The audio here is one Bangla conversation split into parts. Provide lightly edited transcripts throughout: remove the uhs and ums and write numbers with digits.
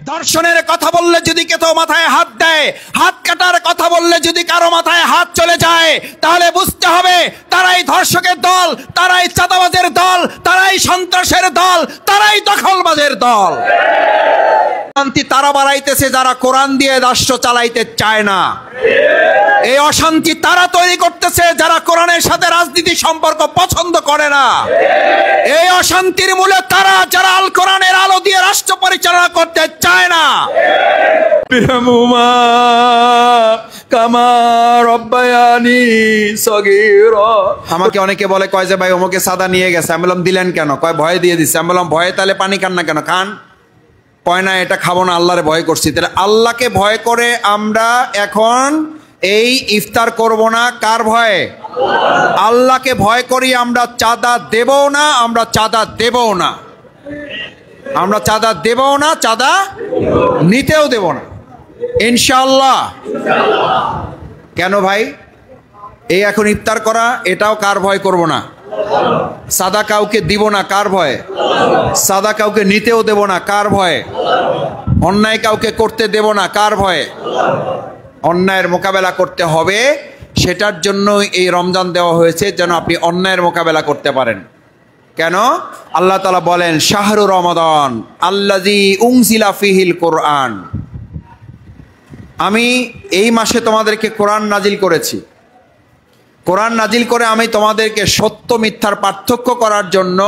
ধর্ষণের কথা বললে যদি কেউ মাথায় হাত দেয়, হাত কাটার কথা বললে যদি কারো মাথায় হাত চলে যায়, তাহলে বুঝতে হবে তারাই ধর্ষকের দল, তারাই চাঁদাবাজের দল, তারাই সন্ত্রাসের দল, তারাই দখলবাজের দল। অশান্তি তারা বাড়াইতেছে যারা কোরআন দিয়ে রাষ্ট্র চালাইতে চায় না। এই অশান্তি তারা তৈরি করতেছে যারা কোরআনের সাথে রাজনীতি সম্পর্ক পছন্দ করে না। এই অশান্তির মূলে তারা যারা আল কোরআনের আলো দিয়ে রাষ্ট্র পরিচালনা করতে চায় না। আমাকে অনেকে বলে কয় যে ভাই ওমকে সাদা নিয়ে গেছে, আমি বললাম দিলেন কেন? কয় ভয়ে দিয়ে দিচ্ছে। আমি বললাম ভয়ে তাহলে পানি খান না কেন? খান। কয় না এটা খাবো না, আল্লাহরে ভয় করছি। তাহলে আল্লাহকে ভয় করে আমরা এখন এই ইফতার করব না, কার ভয়ে? আল্লাহকে ভয় করি। আমরা চাঁদা দেবও না, আমরা চাঁদা দেবও না, আমরা চাঁদা দেবও না, চাঁদা নিতেও দেব না ইনশাআল্লাহ। কেন ভাই? এই এখন ইফতার করা, এটাও কার ভয় করব না? সাদা কাউকে দিব না, কার ভয়ে? সাদা কাউকে নিতেও দেব না, কার ভয়ে? অন্যায় কাউকে করতে দেব না, কার ভয়ে? অন্যায়ের মোকাবেলা করতে হবে, সেটার জন্য এই রমজান দেওয়া হয়েছে, যেন আপনি অন্যায়ের মোকাবেলা করতে পারেন। কেন? আল্লাহ তাআলা বলেন শাহরু রমাদান আল্লাযী উনজিলা ফীহিল কোরআন, আমি এই মাসে তোমাদেরকে কোরআন নাজিল করেছি। কোরআন নাজিল করে আমি তোমাদেরকে সত্য মিথ্যার পার্থক্য করার জন্য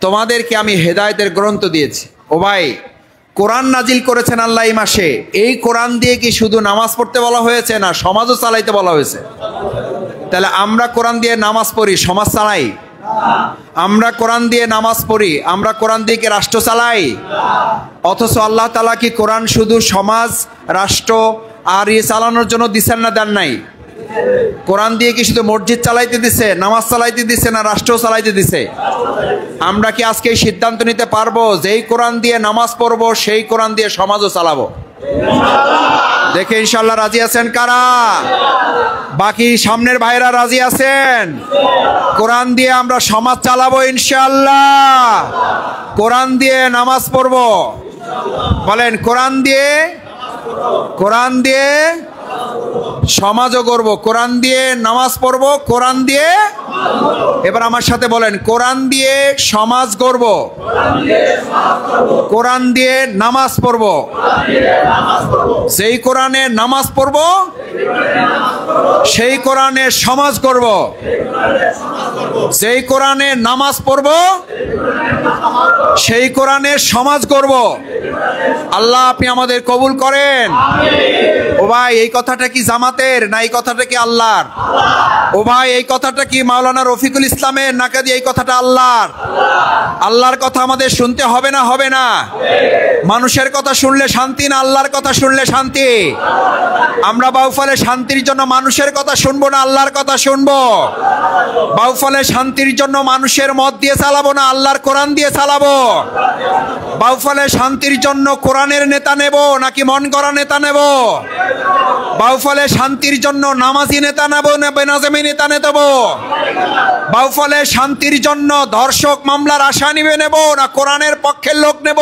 তোমাদেরকে আমি হেদায়েতের গ্রন্থ দিয়েছি। ও ভাই, কোরআন নাজিল করেছেন আল্লাহ এই মাসে, এই কোরআন দিয়ে কি শুধু নামাজ পড়তে বলা হয়েছে, না সমাজও চালাইতে বলা হয়েছে? তাহলে আমরা কোরআন দিয়ে নামাজ পড়ি, সমাজ চালাই? আমরা কোরআন দিয়ে নামাজ পড়ি, আমরা কোরআন দিয়ে কি রাষ্ট্র চালাই? অথচ আল্লাহ তাআলা কি কোরআন শুধু সমাজ, রাষ্ট্র আর চালানোর জন্য দিচ্ছেন না, দেন নাই? কোরআন দিয়ে কি শুধু মসজিদ চালাইতে দিছে, নামাজ চালাইতে দিছে, না রাষ্ট্র চালাইতে দিছে? আমরা কি আজকে সিদ্ধান্ত নিতে পারবো যেই কোরআন দিয়ে নামাজ পড়বো সেই কোরআন দিয়ে সমাজও চালাবো? দেখে ইনশাআল্লাহ রাজি আছেন কারা? বাকি সামনের ভাইরা রাজি আছেন? কোরআন দিয়ে আমরা সমাজ চালাবো ইনশাআল্লাহ, কোরআন দিয়ে নামাজ পড়বো। বলেন কোরআন দিয়ে, কোরআন দিয়ে সমাজও করব, কোরআন দিয়ে নামাজ পড়ব, কোরআন দিয়ে, এবার আমার সাথে বলেন কোরআন দিয়ে সমাজ করব, কোরআন দিয়ে নামাজ পড়ব। যেই কোরআনে নামাজ পড়ব সেই কোরআনে সমাজ করব, যেই কোরআনে নামাজ পড়ব সেই কোরআনে সমাজ করব। আল্লাহ আপনি আমাদের কবুল করেন। ও ভাই, এই কথাটা কি জামাতের, না এই কথাটা কি আল্লাহর? ও ভাই, এই কথাটা কি মাওলানা রফিকুল ইসলামের, নাকি এই কথাটা আল্লাহর? আল্লাহর কথা আমাদের শুনতে হবে না, হবে না? মানুষের কথা শুনলে শান্তি, না আল্লাহর কথা শুনলে শান্তি? আমরা বাউফলে শান্তির জন্য মানুষের কথা শুনবো, না আল্লাহর কথা শুনবো? বাউফলে শান্তির জন্য মানুষের মত দিয়ে চালাবো, না আল্লাহর কোরআন দিয়ে চালাবো? বাউফলে শান্তির জন্য কোরআনের নেতা নেব, নাকি মন গড়া নেতা নেব? বাউফলে শান্তির জন্য নামাজি নেতা নেব, না বেনাজামি নেতা নেব? বাউফলে শান্তির জন্য ধর্ষক মামলার আসামি নেব, না কোরআনের পক্ষের লোক নেব?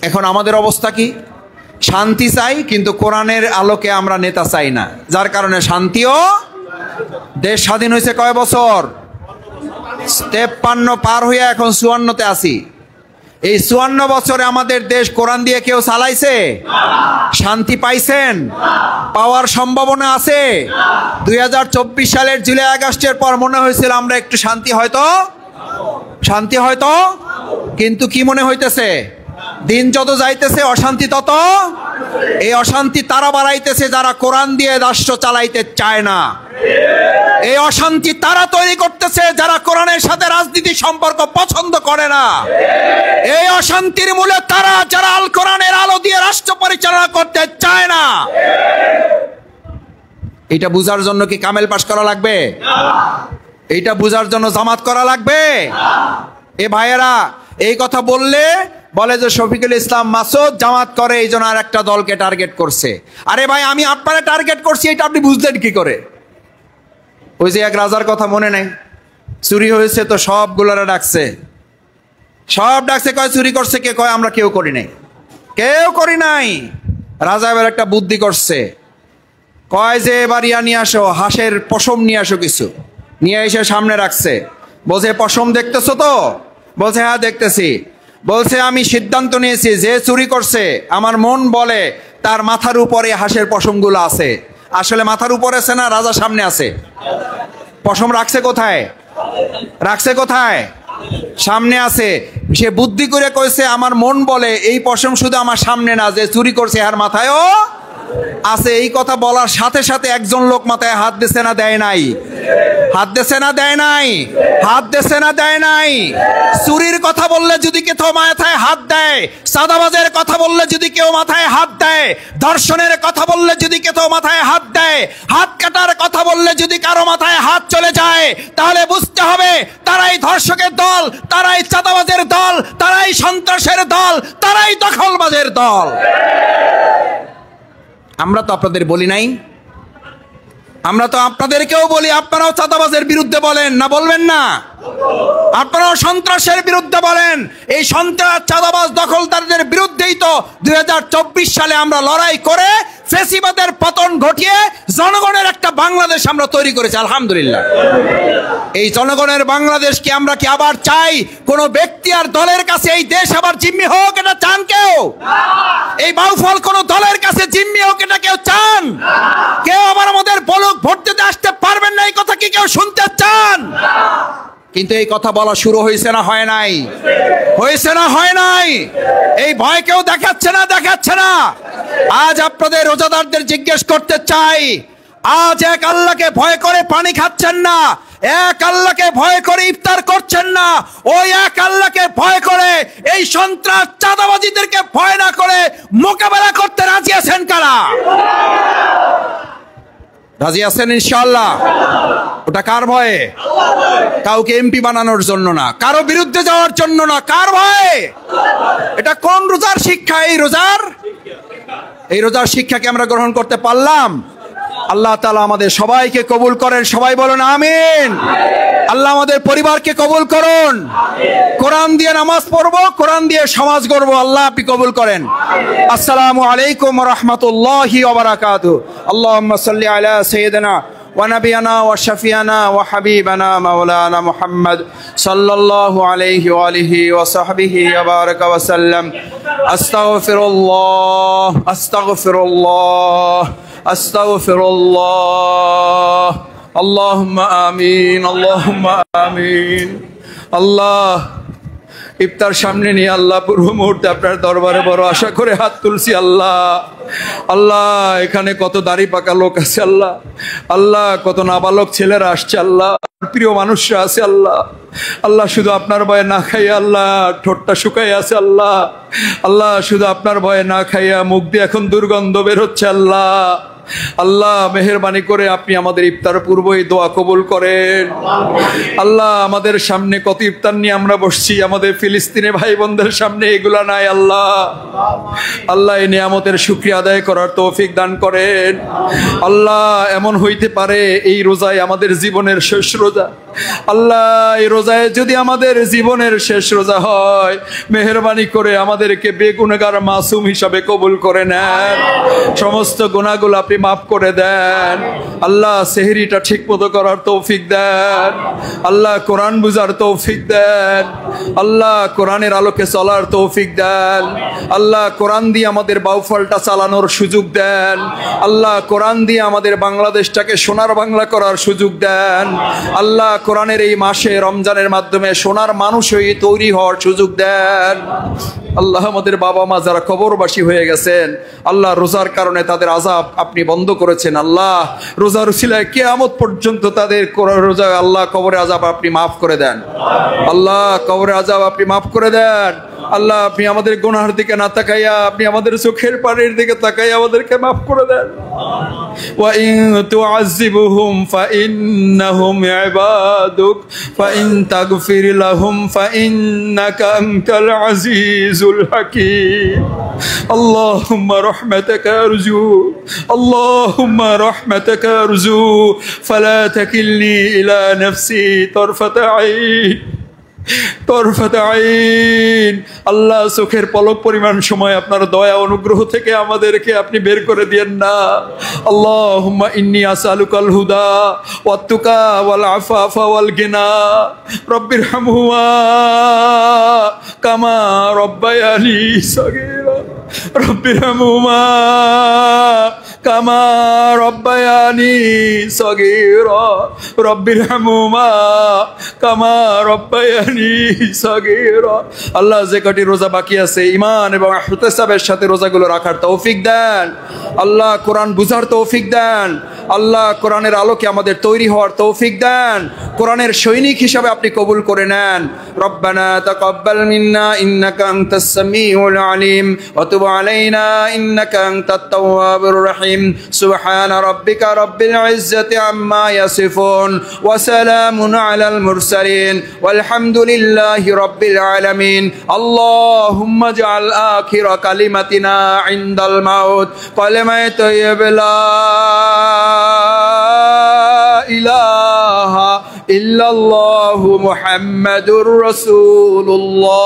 এখন আমাদের অবস্থা কি? শান্তি চাই, কিন্তু কোরআনের আলোকে আমরা নেতা চাই না, যার কারণে শান্তিও। দেশ স্বাধীন হয়েছে কয় বছর? 53 পার হইয়া এখন 54-তে আছি। এই 54 বছরে আমাদের দেশ কোরআন দিয়ে কেউ চালাইছে? শান্তি পাইছেন? পাওয়ার সম্ভাবনা আছে? 2024 সালের জুলাই আগস্টের পর মনে হয়েছিল আমরা একটু শান্তি হয়তো, শান্তি হয়তো, কিন্তু কি মনে হইতেছে? দিন যত যাইতেছে অশান্তি তত। এই অশান্তি তারা বাড়াইতেছে যারা কোরআন দিয়ে রাষ্ট্র চালাইতে চায় না। এই অশান্তি তারা তৈরি করতেছে যারা কোরআনের সাথে রাজনীতি সম্পর্ক পছন্দ করে না। এই অশান্তির মূলে তারা যারা আল কোরআনের আলো দিয়ে রাষ্ট্র পরিচালনা করতে চায় না। এটা বুঝার জন্য কি কামেল পাশ করা লাগবে? এইটা বুঝার জন্য জামাত করা লাগবে? এ ভাইয়েরা, এই কথা বললে বলে যে শফিকুল ইসলাম মাসুদ জামাত করে, এই জন্য আর একটা দলকে টার্গেট করছে। আরে ভাই, আমি আপনারা টার্গেট করছি, এটা আপনি বুঝলেন কি করে? ওই যে এক রাজার কথা মনে নাই, চুরি হয়েছে তো সবগুলোরা ডাকছে, সব ডাকছে, কয় চুরি করছে কে? কয় আমরা কেউ করি নাই, কেউ করি নাই। রাজা এবার একটা বুদ্ধি করছে, কয় যে এবার ইয়া নিয়ে আসো, হাঁসের পশম নিয়ে আসো কিছু। নিয়ে এসে সামনে রাখছে, বলছে পশম দেখতেছো তো? বলছে হ্যাঁ দেখতেছি। বলছে আমি সিদ্ধান্ত নিয়েছি, যে চুরি করছে আমার মন বলে তার মাথার উপরে হাঁসের পশমগুলো আছে। আসলে মাথার উপরে আছে না, রাজা সামনে আছে। পশম রাখছে কোথায়? রাখছে কোথায়? সামনে আছে। সে বুদ্ধি করে কইছে আমার মন বলে এই পশম শুধু আমার সামনে না, যে চুরি করছে আর মাথায়ও আছে। এই কথা বলার সাথে সাথে একজন লোক মাথায় হাত দিছে না দেয় নাই? হাত দিছে না দেয় নাই? হাত দিছে না দেয় নাই? চুরির কথা বললে যদি কেউ মাথায় হাত দেয়, সাদাবাজের কথা বললে যদি কেউ মাথায় হাত দেয়, ধর্ষণের কথা বললে যদি কেউ মাথায় হাত দেয়, হাত কাটার কথা বললে যদি কারো মাথায় হাত চলে যায়, তাহলে বুঝতে হবে তারাই ধর্ষকের দল, তারাই চাঁদাবাজের দল, তারাই সন্ত্রাসের দল, তারাই দখলবাজের দল। আমরা তো আপনাদের বলি নাই? আমরা তো আপনাদেরকেও বলি, আপনারাও চাঁদাবাজের বিরুদ্ধে বলেন না, বলবেন না? আপনারাও সন্ত্রাসের বিরুদ্ধে বলেন। এই সন্ত্রাস, চাঁদাবাজ, দখলদারদের বিরুদ্ধেই তো 2024 সালে আমরা লড়াই করে ফ্যাসিবাদের পতন ঘটিয়ে জনগণের একটা বাংলাদেশ আমরা তৈরি করেছি, আলহামদুলিল্লাহ। এই জনগণের বাংলাদেশকে আমরা কি আবার চাই? কোন ব্যক্তি আর দলের কাছে এই দেশ আবার জিম্মি হোক, এটা চান কেউ? এই বাউফল কোন দলের কাছে জিম্মি হোক, এটা কেউ চান? কেউ আবার আমাদের বলুক ভোট দিতে আসতে পারবেন না, এই কথা কি কেউ শুনতে চান? কিন্তু এই কথা বলা শুরু হয়েছে না হয় নাই? হয়েছে না হয় নাই? এই ভয় কেউ দেখাচ্ছে না, দেখাচ্ছে না। আজ আপনাদের রোজাদারদের জিজ্ঞেস করতে চাই, আজ এক আল্লাহকে ভয় করে পানি খাচ্ছেন না, এক আল্লাহকে ভয় করে ইফতার করছেন না, ওই এক আল্লাহকে ভয় করে এই সন্ত্রাস চাঁদাবাজিদেরকে ভয় না করে মোকাবেলা করতে রাজি আছেন কারা? রাজি আছেন ইনশাআল্লাহ? ওটা কার ভয়ে? কাউকে এমপি বানানোর জন্য না, কারো বিরুদ্ধে যাওয়ার জন্য না, কার ভয়ে? এটা কোন রোজার শিক্ষা? এই রোজার শিক্ষাকে আমরা গ্রহণ করতে পারলাম? আল্লাহ তাআলা আমাদের সবাইকে কবুল করেন, সবাই বলুন আমিন। আল্লাহ আমাদের পরিবারকে কবুল করুন। কোরআন দিয়ে নামাজ পড়বো, কোরআন দিয়ে সমাজ গড়বো, আল্লাহ আপনি কবুল করেন। আসসালামু আলাইকুম ওয়া রাহমাতুল্লাহি ওয়া বারাকাতুহু। আল্লাহুম্মা সাল্লি আলা সাইয়্যিদিনা ونبينا وشفيعنا وحبيبنا مولانا محمد صلى الله عليه وآله وصحبه وبارك وسلم. أستغفر الله أستغفر الله أستغفر الله. اللهم آمين اللهم آمين. আল্লাহ, ইফতার সামনে নিয়ে আল্লাহ পুরো মুহূর্তে আপনার দরবারে বড় আশা করে হাত তুলছি। আল্লাহ আল্লাহ, এখানে কত দাড়ি পাকা লোক আছে আল্লাহ, আল্লাহ কত নাবালক ছেলেরা আসছে আল্লাহ, প্রিয় মানুষরা আছে আল্লাহ, আল্লাহ শুধু আপনার ভয়ে না খাইয়া আল্লাহ ঠোঁটটা শুকাই আছে আল্লাহ, আল্লাহ শুধু আপনার ভয়ে না খাইয়া মুখ দিয়ে এখন দুর্গন্ধ বের হচ্ছে আল্লাহ। আল্লাহ মেহেরবানি করে আপনি আমাদের ইফতার পূর্বই দোয়া কবুল করেন। আল্লাহ আমাদের সামনে কত ইফতার নিয়ে আমরা বসছি, আমাদের ফিলিস্তিনি ভাই বোনদের সামনে এগুলা নাই আল্লাহ। আল্লাহ এই নিয়ামতের শুকরিয়া আদায় করার তৌফিক দান করেন। আল্লাহ এমন হইতে পারে এই রোজায় আমাদের জীবনের শেষ রোজা, আল্লাহ এই রোজায় যদি আমাদের জীবনের শেষ রোজা হয়, মেহেরবানি করে আমাদেরকে বেগুনগার মাসুম হিসাবে কবুল করে নেন, সমস্ত গুনাহগুলো আপনি মাফ করে দেন। আল্লাহ সেহরিটা ঠিক মতো করার তৌফিক দেন, আল্লাহ কোরআন বুঝার তৌফিক দেন, আল্লাহ কোরআনের আলোকে চলার তৌফিক দেন, আল্লাহ কোরআন দিয়ে আমাদের বাউফলটা চালানোর সুযোগ দেন, আল্লাহ কোরআন দিয়ে আমাদের বাংলাদেশটাকে সোনার বাংলা করার সুযোগ দেন, আল্লাহ কোরআনের এই মাসে রমজানের মাধ্যমে সোনার মানুষ হয়ে তৈরি হওয়ার সুযোগ দেন। আল্লাহ আমাদের বাবা মা যারা কবরবাসী হয়ে গেছেন, আল্লাহ রোজার কারণে তাদের আযাব আপনি বন্ধ করেছেন, আল্লাহ রোজার উসিলায় কিয়ামত পর্যন্ত তাদের রোজা আল্লাহ কবরে আযাব আপনি মাফ করে দেন, আল্লাহ কবরে আযাব আপনি মাফ করে দেন। আল্লাহ আপনি আমাদের গুনাহের দিকে না তাকাইয়া আপনি আমাদের চোখের পানির দিকে তাকাইয়া আমাদেরকে মাফ করে দেন। ওয়া ইন তুআযিবুহুম ফাইন্নাহুম ইবাদুক ওয়া ইন তাগফির লাহুম ফাইন্নাকা আনতাল আজিজুল হাকীম। আল্লাহুম্মা রাহমাতাকা আরজু আল্লাহুম্মা রাহমাতাকা আরজু ফালা তাকিলনি ইলা নাফসি তারফাতা আইন তরফাত আইন, আল্লাহ চোখের পলক পরিমাণ সময় আপনার দয়া অনুগ্রহ থেকে আমাদেরকে আপনি বের করে দিয়েন না। আল্লাহুম্মা ইন্নী আসআলুকাল হুদা ওয়াত তুকা ওয়াল আফাফা ওয়াল গিনা রব্বিরহামহুমা কামা রব্বায়ানি সগীরা রব্বিরহামহুমা কামা রব্বায়ানি সগীরা রব্বিরহামহুমা কামা রব্বায়ানি সগীরা। আল্লাহ যে কটি রোজা বাকি আছে ঈমান এবং ইহতিসাবের সাথে রোজাগুলো রাখার তৌফিক দেন। আল্লাহ কোরআন বুঝার তৌফিক দেন। আল্লাহ কোরআনের আলোকে আমাদের তৈরি হওয়ার তৌফিক দেন। কোরআনের সৈনিক হিসাবে আপনি কবুল করে নেন। রব্বানা তাকাব্বাল মিন্না ইন্নাকা আনতাস সামিউল আলিম ওয়া তুব আলাইনা ইন্নাকা আনতাত তাওয়াবুর রহিম। সুবহানা রাব্বিকা রাব্বিল ইজ্জাতি আম্মা ইয়াসিফুন ওয়া সালামুন আলাল মুরসালিন ওয়ালহামদুলিল্লাহি রাব্বিল আলামিন। আল্লাহুম্মা জাআল আখিরা কালিমাতিনা ইনদাল মাউত কালিমায়ে তাইয়্যিবা লা ইলাহা ইল্লাল্লাহু মুহাম্মাদুর রাসূলুল্লাহ।